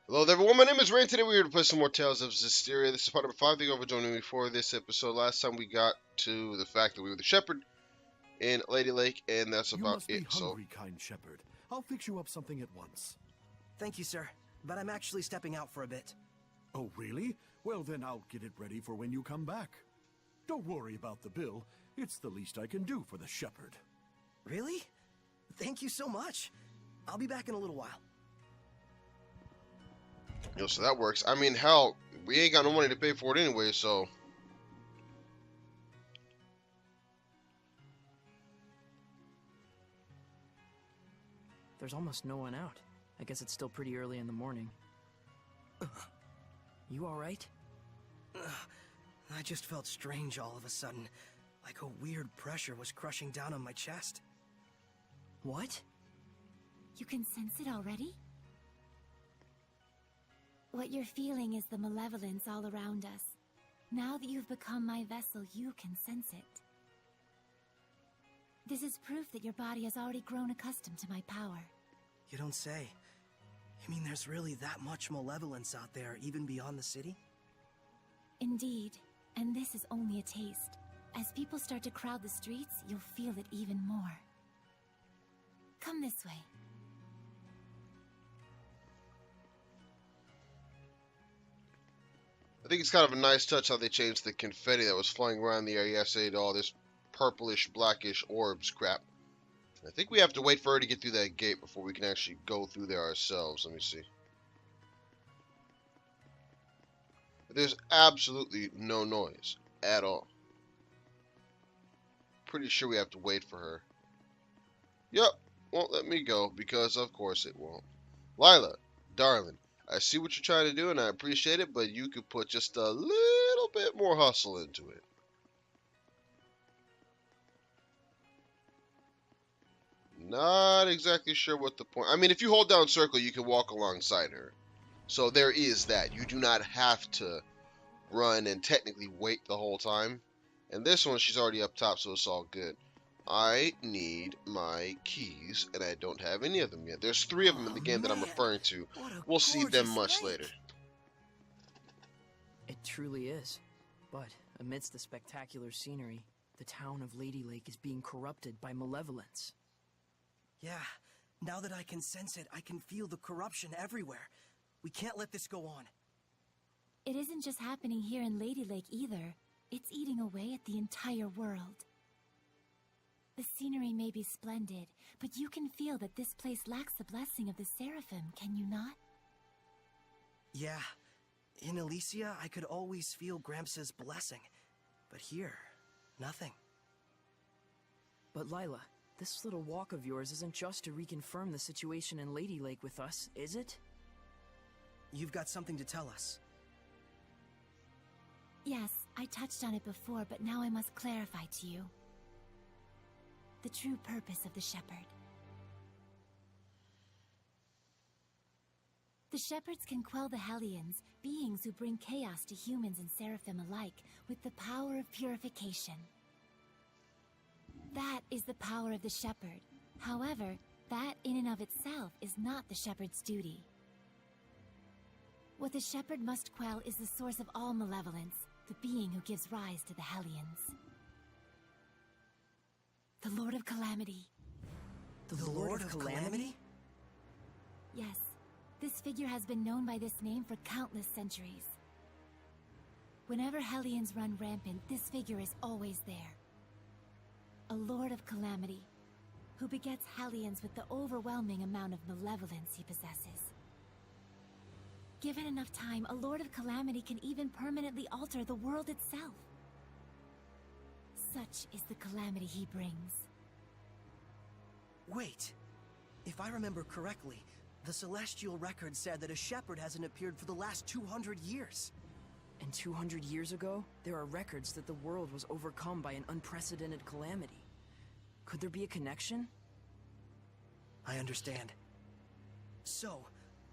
Hello there, everyone. My name is Rain. Today we're here to play some more Tales of Zestiria. This is part number 5. Thank you all for joining me for this episode. Last time we got to the fact that we were the shepherd in Lady Lake, and that's You about must it. be hungry, kind shepherd. I'll fix you up something at once. Thank you, sir. But I'm actually stepping out for a bit. Oh, really? Well, then I'll get it ready for when you come back. Don't worry about the bill. It's the least I can do for the shepherd. Really? Thank you so much. I'll be back in a little while. So that works. I mean, hell, we ain't got no money to pay for it anyway, so. There's almost no one out. I guess it's still pretty early in the morning. You alright? I just felt strange all of a sudden. Like a weird pressure was crushing down on my chest. What? You can sense it already? What you're feeling is the malevolence all around us. Now that you've become my vessel, you can sense it. This is proof that your body has already grown accustomed to my power. You don't say. You mean there's really that much malevolence out there, even beyond the city? Indeed, and this is only a taste. As people start to crowd the streets, you'll feel it even more. Come this way. I think it's kind of a nice touch how they changed the confetti that was flying around the area yesterday to all this purplish, blackish orbs crap. I think we have to wait for her to get through that gate before we can actually go through there ourselves. Let me see. There's absolutely no noise at all. Pretty sure we have to wait for her. Yep, won't let me go because of course it won't. Lila, darling, I see what you're trying to do and I appreciate it, but you could put just a little bit more hustle into it. Not exactly sure what the point. I mean, if you hold down circle, you can walk alongside her. So there is that. You do not have to run and technically wait the whole time. And this one, she's already up top, so it's all good. I need my keys, and I don't have any of them yet. There's 3 of them in the game that I'm referring to. We'll see them much later. It truly is. But amidst the spectacular scenery, the town of Lady Lake is being corrupted by malevolence. Yeah, now that I can sense it, I can feel the corruption everywhere. We can't let this go on. It isn't just happening here in Lady Lake either. It's eating away at the entire world. The scenery may be splendid, but you can feel that this place lacks the blessing of the Seraphim, can you not? Yeah, in Elysia, I could always feel Gramps' blessing. But here, nothing. But Lila, this little walk of yours isn't just to reconfirm the situation in Lady Lake with us, is it? You've got something to tell us. Yes, I touched on it before, but now I must clarify to you. The true purpose of the Shepherd. The Shepherds can quell the Hellions, beings who bring chaos to humans and Seraphim alike, with the power of purification. That is the power of the Shepherd. However, that in and of itself is not the Shepherd's duty. What the Shepherd must quell is the source of all malevolence, the being who gives rise to the Hellions. The Lord of Calamity. The Lord of Calamity? Yes, this figure has been known by this name for countless centuries. Whenever Hellions run rampant, this figure is always there. A Lord of Calamity, who begets Hellions with the overwhelming amount of malevolence he possesses. Given enough time, a Lord of Calamity can even permanently alter the world itself. Such is the calamity he brings. Wait. If I remember correctly, the Celestial Record said that a shepherd hasn't appeared for the last 200 years. And 200 years ago, there are records that the world was overcome by an unprecedented calamity. Could there be a connection? I understand. So,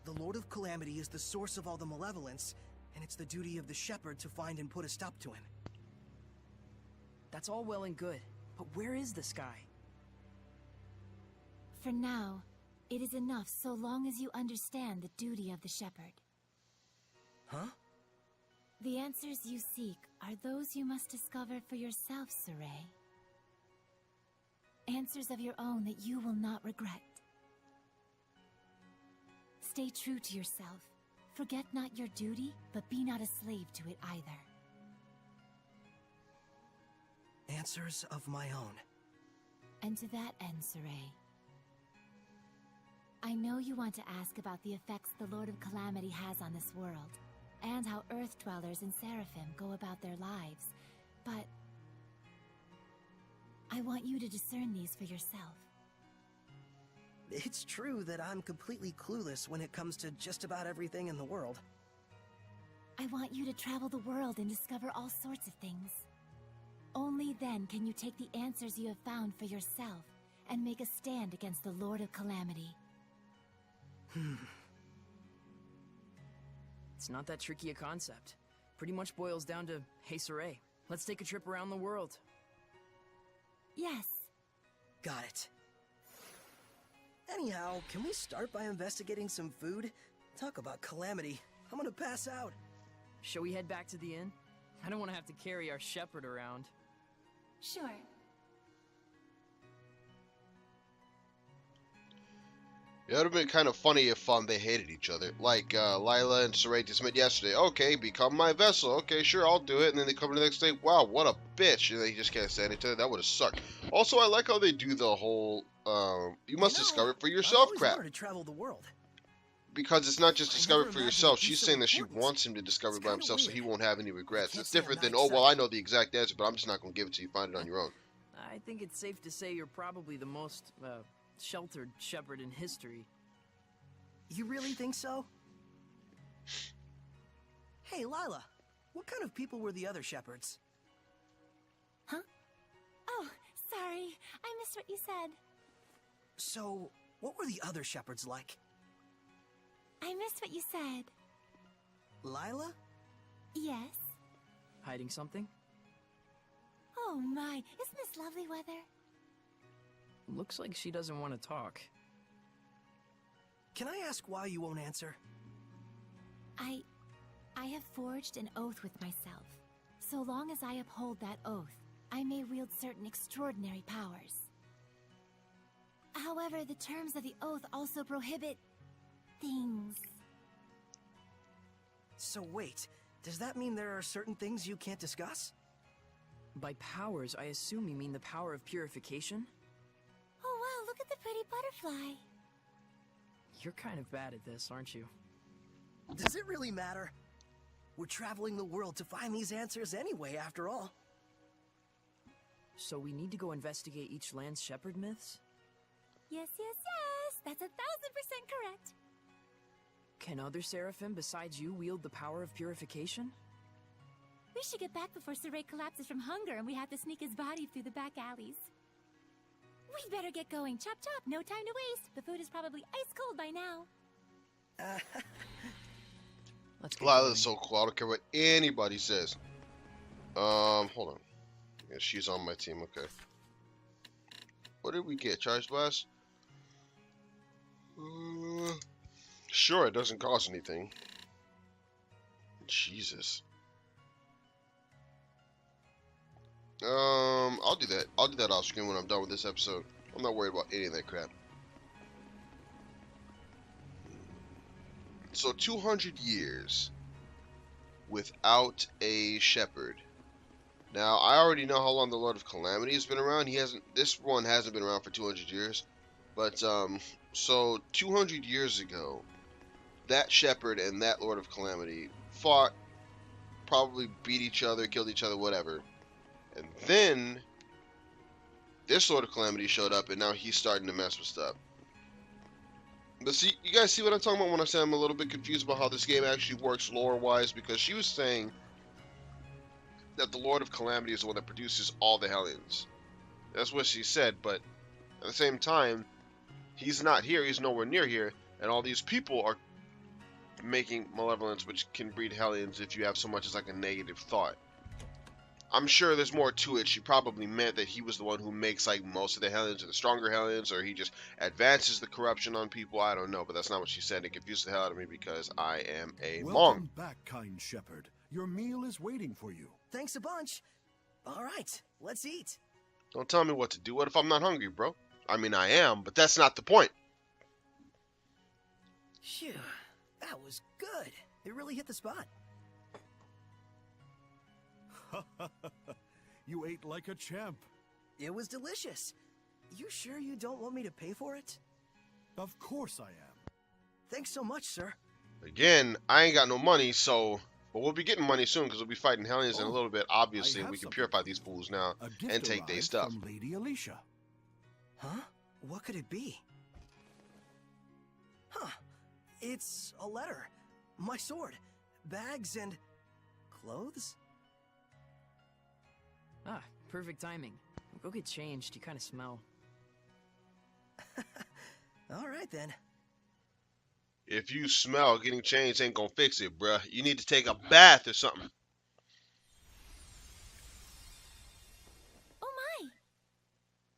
the Lord of Calamity is the source of all the malevolence, and it's the duty of the shepherd to find and put a stop to him. That's all well and good, but where is this guy? For now, It is enough so long as you understand the duty of the shepherd. Huh? The answers you seek are those you must discover for yourself, Saray. Answers of your own that you will not regret. Stay true to yourself. Forget not your duty, but be not a slave to it either. Answers of my own. And to that end, Saray, I know you want to ask about the effects the Lord of Calamity has on this world, and how Earth Dwellers and Seraphim go about their lives, but I want you to discern these for yourself. It's true that I'm completely clueless when it comes to just about everything in the world. I want you to travel the world and discover all sorts of things. Only then can you take the answers you have found for yourself and make a stand against the Lord of Calamity. It's not that tricky a concept. Pretty much boils down to, hey Saray, let's take a trip around the world. Yes. Got it. Anyhow, can we start by investigating some food? Talk about Calamity. I'm gonna pass out. Shall we head back to the inn? I don't want to have to carry our shepherd around. Sure. It would have been kind of funny if they hated each other. Like, Lila and Saray just met yesterday. Okay, become my vessel. Okay, sure, I'll do it. And then they come in the next day. Wow, what a bitch. And they just can't stand each other. That would have sucked. Also, I like how they do the whole, you must discover it for yourself I've crap. always wanted to travel the world. Because it's not just I discover never it for imagined yourself. it'd be She's so saying that she important. wants him to discover it It's by kinda himself so he weird. won't have any regrets. can't It's say I'm different not than, oh, well, I excited. know the exact answer, but I'm just not going to give it to you. Find it on your own. I think it's safe to say you're probably the most, sheltered shepherd in history. You really think so? Hey, Lila, what kind of people were the other shepherds? Huh? Oh, sorry. I missed what you said. So, what were the other shepherds like? I missed what you said. Lila? Yes? Hiding something? Oh my, isn't this lovely weather? Looks like she doesn't want to talk. Can I ask why you won't answer? I have forged an oath with myself. So long as I uphold that oath, I may wield certain extraordinary powers. However, the terms of the oath also prohibit things. So wait, does that mean there are certain things you can't discuss? By powers, I assume you mean the power of purification? Oh wow, look at the pretty butterfly. You're kind of bad at this, aren't you? Does it really matter? We're traveling the world to find these answers anyway, after all. So we need to go investigate each land's shepherd myths? Yes, that's 1,000% correct. Can other seraphim besides you wield the power of purification? We should get back before Saray collapses from hunger and we have to sneak his body through the back alleys. We'd better get going. Chop chop, no time to waste. The food is probably ice cold by now. Let's get Lila's so cool. I don't care what anybody says. Hold on. Yeah, she's on my team. Okay. What did we get? Charge blast? Sure, it doesn't cost anything. Jesus. I'll do that. I'll do that off screen when I'm done with this episode. I'm not worried about any of that crap. So 200 years without a shepherd. Now, I already know how long the Lord of Calamity has been around. This one hasn't been around for 200 years. But, so 200 years ago, that shepherd and that Lord of Calamity fought, probably beat each other, killed each other, whatever. And then, this Lord of Calamity showed up, and now he's starting to mess with stuff. But see, you guys see what I'm talking about when I say I'm a little bit confused about how this game actually works lore-wise? Because she was saying that the Lord of Calamity is the one that produces all the Hellions. That's what she said, but at the same time, he's not here, he's nowhere near here, and all these people are making malevolence, which can breed Hellions if you have so much as like a negative thought. I'm sure there's more to it. She probably meant that he was the one who makes like most of the Hellions or the stronger Hellions, or he just advances the corruption on people. I don't know, but that's not what she said. It confused the hell out of me because I am a Hmong. Welcome back, kind shepherd. Your meal is waiting for you. Thanks a bunch. All right, let's eat. Don't tell me what to do. What if I'm not hungry, bro? I mean, I am, but that's not the point. Phew, that was good. It really hit the spot. You ate like a champ. It was delicious. You sure you don't want me to pay for it? Of course I am. Thanks so much, sir. Again, I ain't got no money, so... But we'll be getting money soon, because we'll be fighting Hellions in a Oh, little bit, obviously, I and we have can something purify for these you. fools now, A gift and take their arrived stuff. from Lady Alicia. Huh? What could it be? Huh. It's a letter. My sword. Bags and... clothes? Ah, perfect timing. Go get changed, you kind of smell. All right, then. If you smell, getting changed ain't gonna fix it, bruh. You need to take a bath or something. Oh my!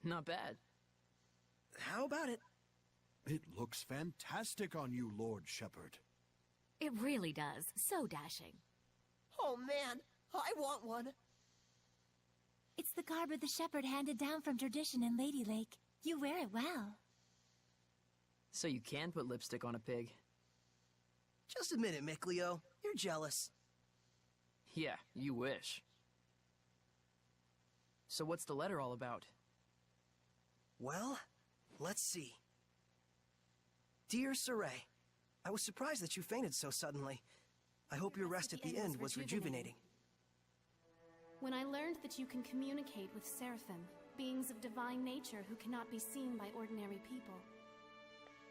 Not bad. How about it? It looks fantastic on you, Lord Shepherd. It really does. So dashing. Oh, man. I want one. It's the garb of the shepherd handed down from tradition in Lady Lake. You wear it well. So you can put lipstick on a pig? Just a minute, Mikleo. You're jealous. Yeah, you wish. So what's the letter all about? Well, let's see. Dear Saray, I was surprised that you fainted so suddenly. I hope your rest at the end was rejuvenating. When I learned that you can communicate with Seraphim, beings of divine nature who cannot be seen by ordinary people.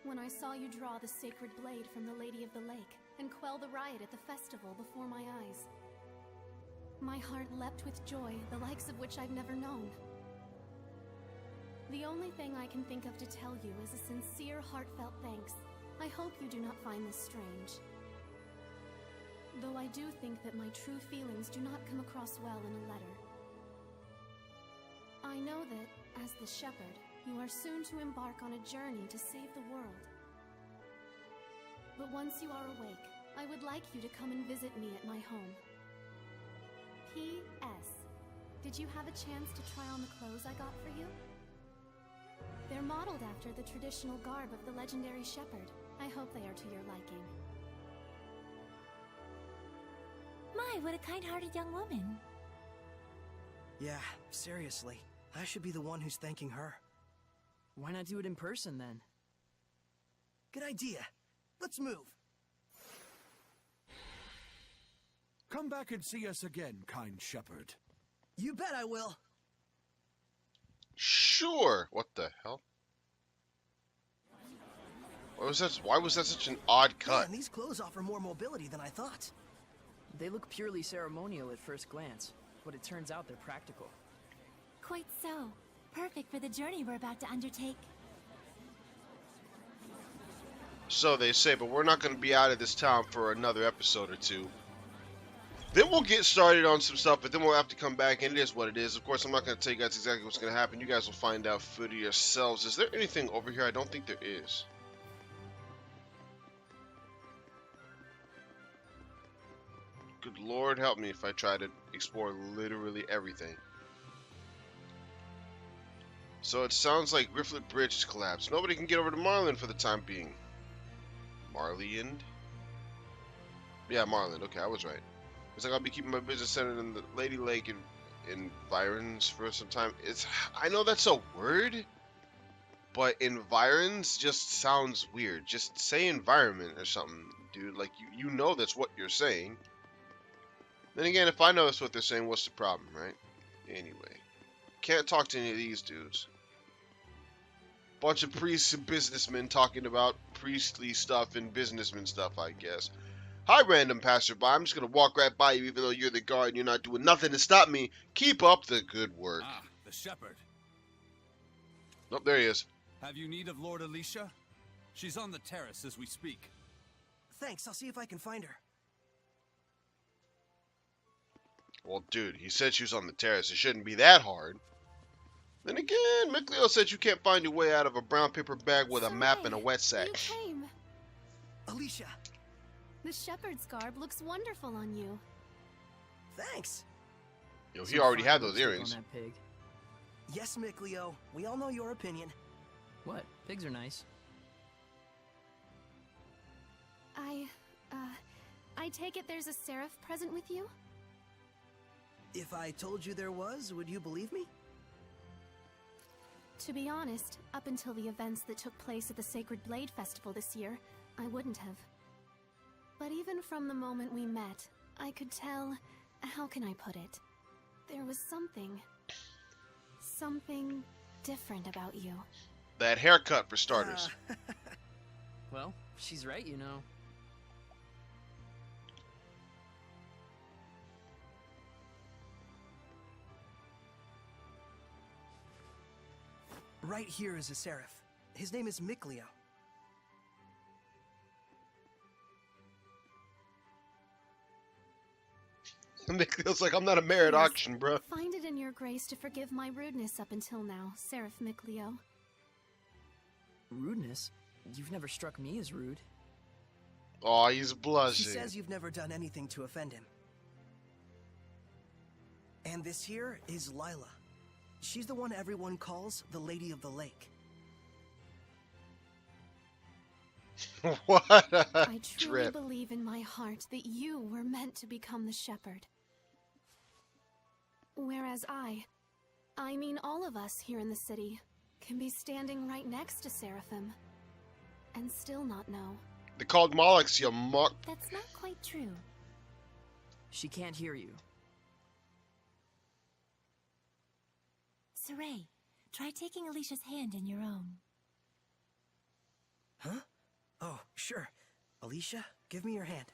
When I saw you draw the sacred blade from the Lady of the Lake and quell the riot at the festival before my eyes. My heart leapt with joy, the likes of which I've never known. The only thing I can think of to tell you is a sincere, heartfelt thanks. I hope you do not find this strange. Though I do think that my true feelings do not come across well in a letter. I know that, as the shepherd, you are soon to embark on a journey to save the world. But once you are awake, I would like you to come and visit me at my home. P.S. Did you have a chance to try on the clothes I got for you? They're modeled after the traditional garb of the legendary shepherd. I hope they are to your liking. My, what a kind-hearted young woman. Yeah, seriously. I should be the one who's thanking her. Why not do it in person, then? Good idea. Let's move. Come back and see us again, kind shepherd. You bet I will. Sure. What the hell? What was that? Why was that such an odd cut? Man, these clothes offer more mobility than I thought. They look purely ceremonial at first glance, but it turns out they're practical. Quite so. Perfect for the journey we're about to undertake. So they say, but we're not going to be out of this town for another episode or two. Then we'll get started on some stuff, but then we'll have to come back, and it is what it is. Of course, I'm not going to tell you guys exactly what's going to happen. You guys will find out for yourselves. Is there anything over here? I don't think there is. Good Lord, help me if I try to explore literally everything. So it sounds like Grifflet Bridge has collapsed. Nobody can get over to Marlin for the time being. Marliand? Yeah, Marlin. Okay, I was right. Looks like I'll be keeping my business centered in the Lady Lake and environs for some time. I know that's a word, but environs just sounds weird. Just say environment or something, dude. Like you know that's what you're saying. Then again, if I know that's what they're saying, what's the problem, right? Anyway, can't talk to any of these dudes. Bunch of priests and businessmen talking about priestly stuff and businessman stuff, I guess. Hi, random passerby. I'm just gonna walk right by you, even though you're the guard and you're not doing nothing to stop me. Keep up the good work. Ah, the shepherd. Oh, there he is. Have you need of Lord Alicia? She's on the terrace as we speak. Thanks, I'll see if I can find her. Well, dude, he said she was on the terrace. It shouldn't be that hard. Then again, Micleo said you can't find your way out of a brown paper bag with a map and a wet sack. You came. Alicia! The shepherd's garb looks wonderful on you. Thanks! Yo, he already had those earrings. On that pig. Yes, Micleo. We all know your opinion. What? Pigs are nice. I take it there's a seraph present with you? If I told you there was, would you believe me? To be honest, up until the events that took place at the Sacred Blade Festival this year, I wouldn't have. But even from the moment we met, I could tell... how can I put it? There was something different about you. That haircut, for starters. Well, she's right, you know. Right here is a seraph. His name is Micleo. Micleo's like, I'm not a merit Please, auction, bro. Find it in your grace to forgive my rudeness up until now, Seraph Micleo. Rudeness? You've never struck me as rude. Oh, he's She blushing. says you've never done anything to offend him. And this here is Lila. She's the one everyone calls the Lady of the Lake. What a I truly trip. believe in my heart that you were meant to become the shepherd. Whereas I mean all of us here in the city, can be standing right next to Seraphim and still not know. They called Molochs, you mock. That's not quite true. She can't hear you. Saray, try taking Alicia's hand in your own. Huh? Oh, sure. Alicia, give me your hand.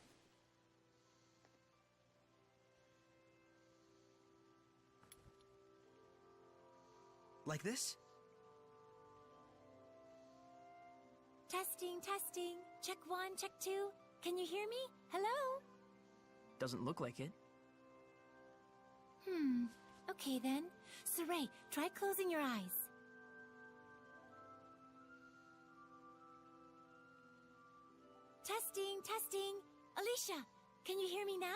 Like this? Testing, testing. Check 1, check 2. Can you hear me? Hello? Doesn't look like it. Okay then. Saray, try closing your eyes. Testing, testing. Alicia, can you hear me now?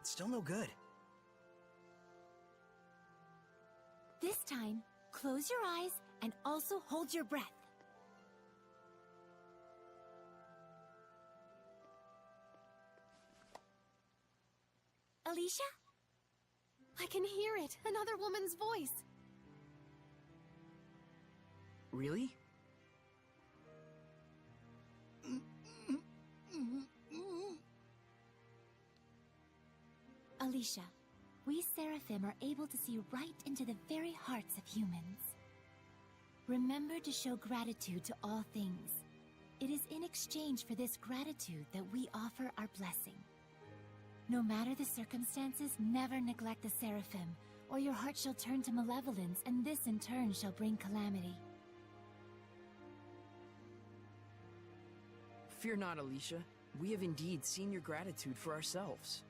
It's still no good. This time, close your eyes and also hold your breath. Alicia? I can hear it, another woman's voice. Really? Alicia, we Seraphim are able to see right into the very hearts of humans. Remember to show gratitude to all things. It is in exchange for this gratitude that we offer our blessing. No matter the circumstances, never neglect the Seraphim, or your heart shall turn to malevolence, and this in turn shall bring calamity. Fear not, Alicia. We have indeed seen your gratitude for ourselves.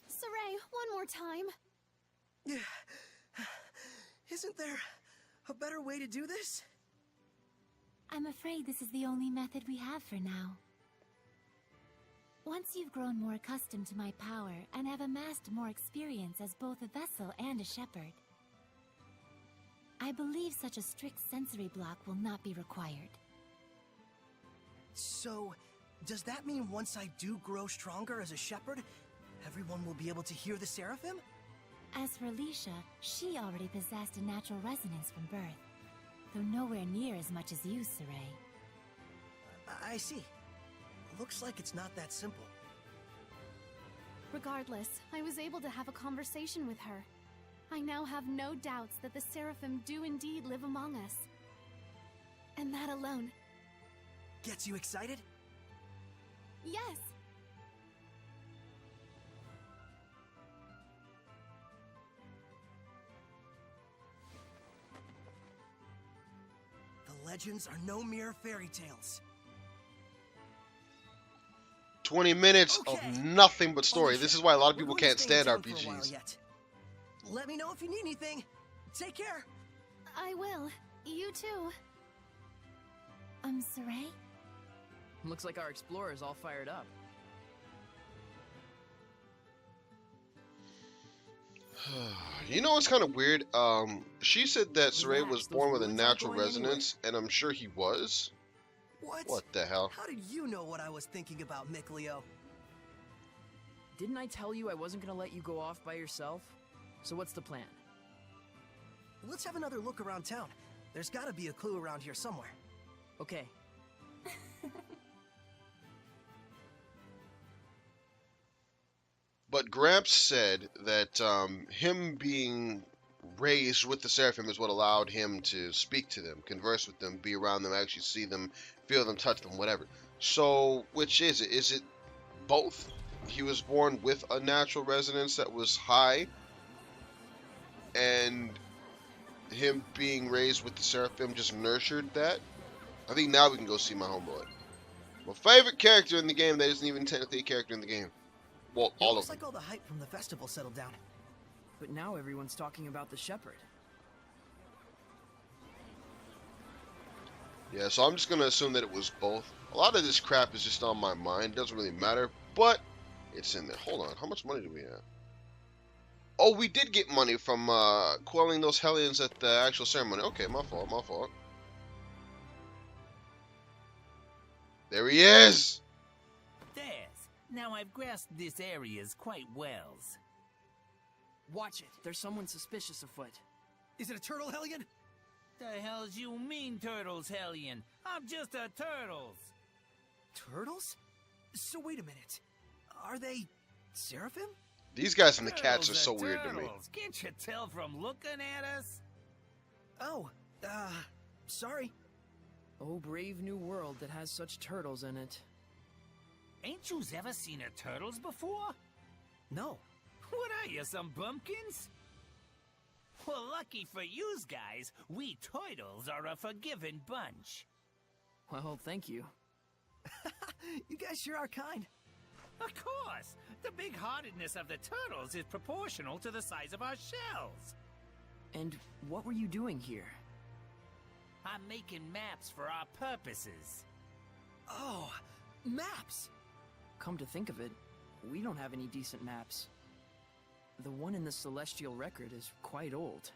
Saray, one more time. Isn't there a better way to do this? I'm afraid this is the only method we have for now. Once you've grown more accustomed to my power and have amassed more experience as both a vessel and a shepherd, I believe such a strict sensory block will not be required. So, does that mean once I do grow stronger as a shepherd, everyone will be able to hear the Seraphim? As for Alicia, she already possessed a natural resonance from birth, though nowhere near as much as you, Saray. I see. Looks like it's not that simple. Regardless, I was able to have a conversation with her. I now have no doubts that the Seraphim do indeed live among us. And that alone... Gets you excited? Yes! The legends are no mere fairy tales. 20 minutes Okay. of nothing but story. Alicia, This is why a lot of we're people going to can't stay in stand town for a while RPGs. yet. Let me know if you need anything. Take care. I will. You too. Saray? Looks like our explorer's all fired up. You know what's kind of weird? She said that Saray was Relax, born those with a ruins aren't natural going anywhere. resonance, and I'm sure he was. What the hell? How did you know what I was thinking about, Mickleo? Didn't I tell you I wasn't gonna let you go off by yourself? So what's the plan? Let's have another look around town. There's gotta be a clue around here somewhere. Okay. But Gramps said that him being raised with the Seraphim is what allowed him to speak to them, converse with them, be around them, actually see them, feel them, touch them, whatever. So, which is it? Is it both? He was born with a natural resonance that was high, and him being raised with the Seraphim just nurtured that? I think now we can go see my homeboy. My favorite character in the game that isn't even technically a character in the game. Well, all of Looks them. like all the hype from the festival settled down. But now everyone's talking about the shepherd. Yeah, so I'm just going to assume that it was both. A lot of this crap is just on my mind. It doesn't really matter, but it's in there. Hold on. How much money do we have? Oh, we did get money from quelling those Hellions at the actual ceremony. Okay, my fault, my fault. There he is! There's. Now I've grasped this areas quite well. Watch it. There's someone suspicious afoot. Is it a turtle, Hellion? The hell's you mean, Turtles, Hellion? I'm just a Turtles. Turtles? So wait a minute. Are they Seraphim? These guys and the cats are Turtles so weird to me. Turtles. Can't you tell from looking at us? Oh, sorry. Oh, brave new world that has such turtles in it. Ain't yous ever seen a Turtles before? No. What are you, some bumpkins? Well, lucky for yous guys, we Turtles are a forgiving bunch. Well, thank you. You guys sure are kind. Of course! The big-heartedness of the Turtles is proportional to the size of our shells. And what were you doing here? I'm making maps for our purposes. Oh, maps. Come to think of it, we don't have any decent maps. The one in the Celestial Record is quite old.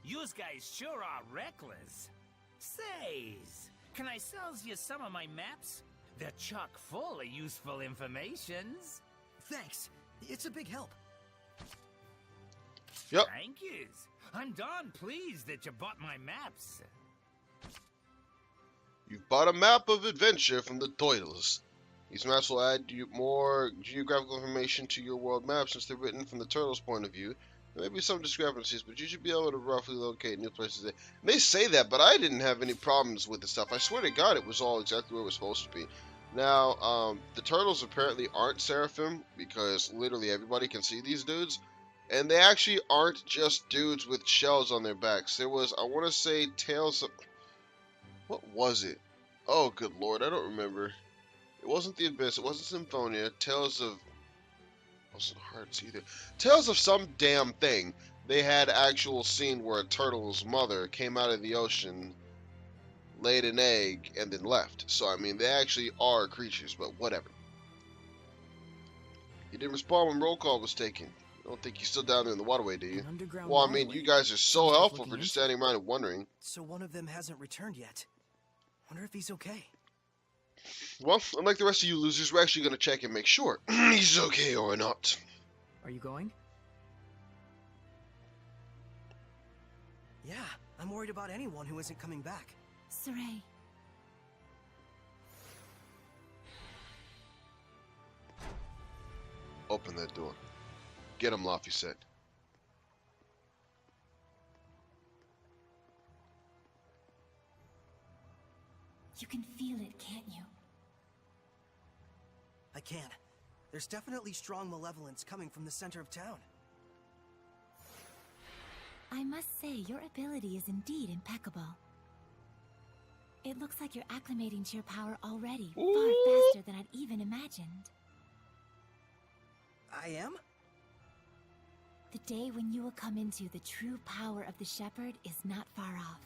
Yous guys sure are reckless. Says, can I sells you some of my maps? They're chock full of useful informations. Thanks. It's a big help. Yep. Thank yous. I'm darn pleased that you bought my maps. You've bought a map of adventure from the Turtles. These maps will add you more geographical information to your world map since they're written from the Turtles' point of view. There may be some discrepancies, but you should be able to roughly locate new places. They say that, but I didn't have any problems with the stuff. I swear to God, it was all exactly where it was supposed to be. Now, the Turtles apparently aren't Seraphim, because literally everybody can see these dudes. And they actually aren't just dudes with shells on their backs. There was, I want to say, Tales of... What was it? Oh, good lord, I don't remember. It wasn't the Abyss, it wasn't Symphonia. Tales of... It wasn't Hearts either. Tales of some damn thing. They had actual scene where a turtle's mother came out of the ocean, laid an egg, and then left. So, I mean, they actually are creatures, but whatever. You didn't respond when roll call was taken. I don't think you're still down there in the waterway, do you? An underground Well, I mean, waterway. you guys are so Sounds helpful looking for just into standing around and wondering. So one of them hasn't returned yet. Wonder if he's okay. Well, unlike the rest of you losers, we're actually going to check and make sure he's okay or not. Are you going? Yeah, I'm worried about anyone who isn't coming back. Saray. Open that door. Get him, Laffy said. You can feel it, can't you? I can. There's definitely strong malevolence coming from the center of town. I must say, your ability is indeed impeccable. It looks like you're acclimating to your power already, Ooh. far faster than I'd even imagined. I am? The day when you will come into the true power of the Shepherd is not far off.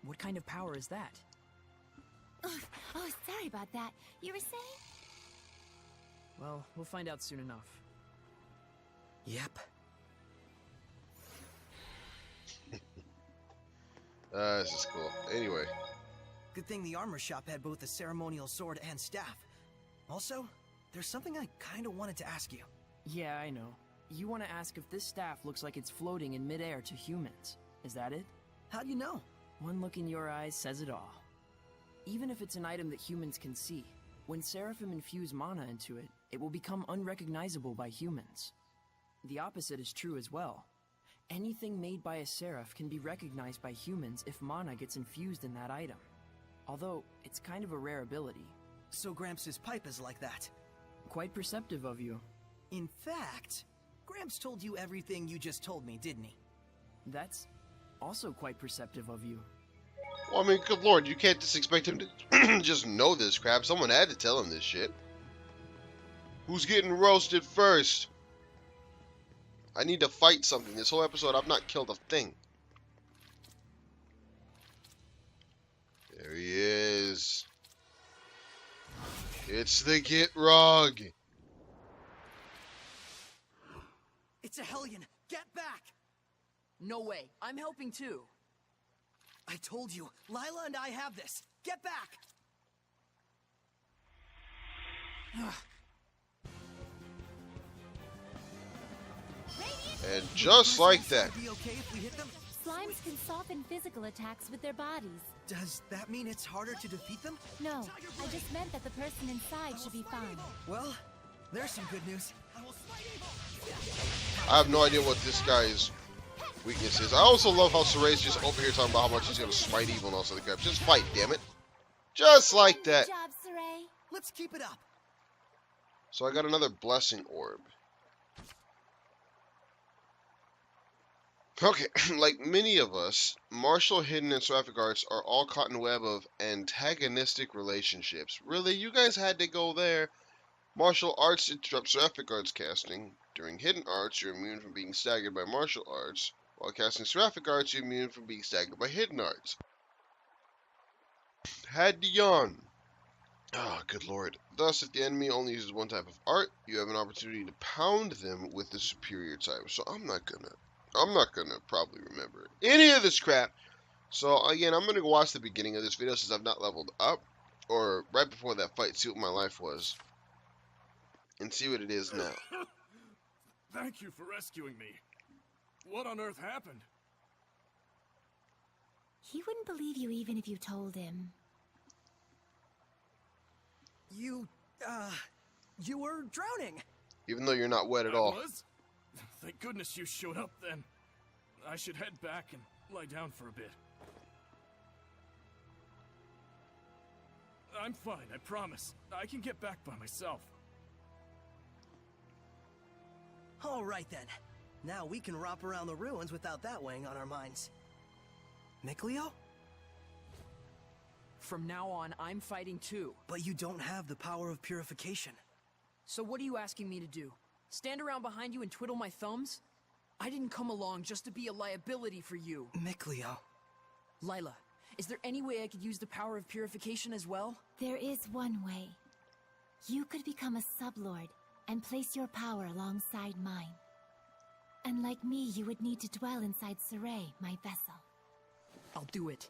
What kind of power is that? Oh, sorry about that. You were saying? Well, we'll find out soon enough. Yep. This is cool. Anyway. Good thing the armor shop had both a ceremonial sword and staff. Also, there's something I kinda wanted to ask you. Yeah, I know. You want to ask if this staff looks like it's floating in midair to humans. Is that it? How do you know? One look in your eyes says it all. Even if it's an item that humans can see, when Seraphim infuse mana into it, it will become unrecognizable by humans. The opposite is true as well. Anything made by a Seraph can be recognized by humans if mana gets infused in that item. Although, it's kind of a rare ability. So Gramps' pipe is like that. Quite perceptive of you. In fact, Gramps told you everything you just told me, didn't he? That's also quite perceptive of you. Well, I mean, good lord, you can't just expect him to just know this crap. Someone had to tell him this shit. Who's getting roasted first? I need to fight something. This whole episode, I've not killed a thing. There he is. It's the Gitrog. It's a Hellion! Get back! No way. I'm helping too. I told you, Lila and I have this. Get back! And just like that. Be okay if we hit them? Slimes can soften physical attacks with their bodies. Does that mean it's harder to defeat them? No, I just meant that the person inside should be fine. Well, there's some good news. I have no idea what this guy's weakness is. I also love how Soray's just over here talking about how much he's gonna smite evil and all sorts of crap. Just fight, damn it. Just like that. Good job, Saray. Let's keep it up. So I got another blessing orb. Okay, like many of us, Martial, Hidden, and Seraphic Arts are all caught in a web of antagonistic relationships. Really? You guys had to go there? Martial Arts interrupt Seraphic Arts casting. During Hidden Arts, you're immune from being staggered by Martial Arts. While casting Seraphic Arts, you're immune from being staggered by Hidden Arts. Had to yawn. Ah, good lord. Thus, if the enemy only uses one type of art, you have an opportunity to pound them with the superior type. So I'm not gonna probably remember any of this crap. So again, I'm gonna go watch the beginning of this video since I've not leveled up, or right before that fight, see what my life was, and see what it is now. Thank you for rescuing me. What on earth happened? He wouldn't believe you even if you told him. You were drowning. Even though you're not wet at all. Was? Thank goodness you showed up then. I should head back and lie down for a bit. I'm fine, I promise. I can get back by myself. All right then. Now we can romp around the ruins without that weighing on our minds. Mikleo? From now on, I'm fighting too. But you don't have the power of purification. So what are you asking me to do? Stand around behind you and twiddle my thumbs? I didn't come along just to be a liability for you. Mikleo. Lila, is there any way I could use the power of purification as well? There is one way. You could become a sublord and place your power alongside mine. And like me, you would need to dwell inside Saray, my vessel. I'll do it.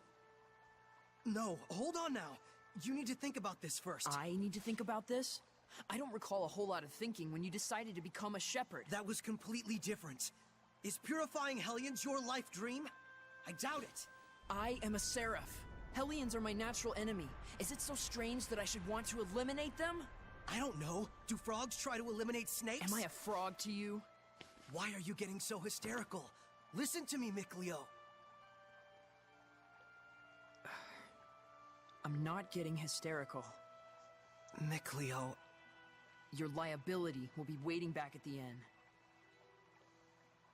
No, hold on now. You need to think about this first. I need to think about this? I don't recall a whole lot of thinking when you decided to become a shepherd. That was completely different. Is purifying Hellions your life dream? I doubt it. I am a seraph. Hellions are my natural enemy. Is it so strange that I should want to eliminate them? I don't know. Do frogs try to eliminate snakes? Am I a frog to you? Why are you getting so hysterical? Listen to me, Mikleo. I'm not getting hysterical. Mikleo. Your liability will be waiting back at the inn.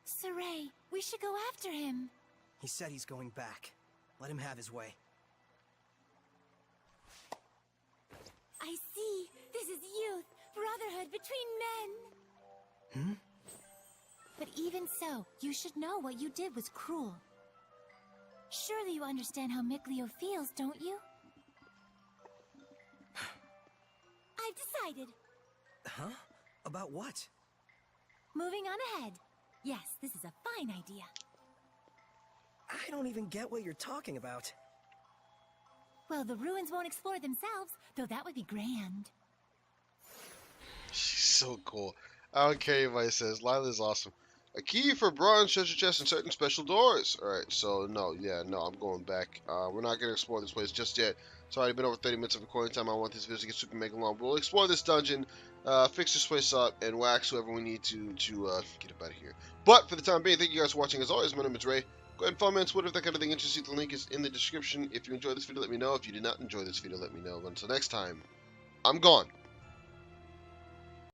Saray, we should go after him. He said he's going back. Let him have his way. I see. This is youth, brotherhood between men. But even so, you should know what you did was cruel. Surely you understand how Mikleo feels, don't you? I've decided. Huh? About what? Moving on ahead. Yes, this is a fine idea. I don't even get what you're talking about. Well, the ruins won't explore themselves, though that would be grand. She's so cool. I don't care if anybody says. Lila's awesome. A key for bronze treasure chests and certain special doors. Alright, so no, I'm going back. We're not going to explore this place just yet. It's already been over 30 minutes of recording time. I want this video to get super mega long. We'll explore this dungeon, fix this place up, and wax whoever we need to get up out of here. But for the time being, thank you guys for watching. As always, my name is Ray. Go ahead and follow me on Twitter if that kind of thing interests you. The link is in the description. If you enjoyed this video, let me know. If you did not enjoy this video, let me know. Until next time, I'm gone.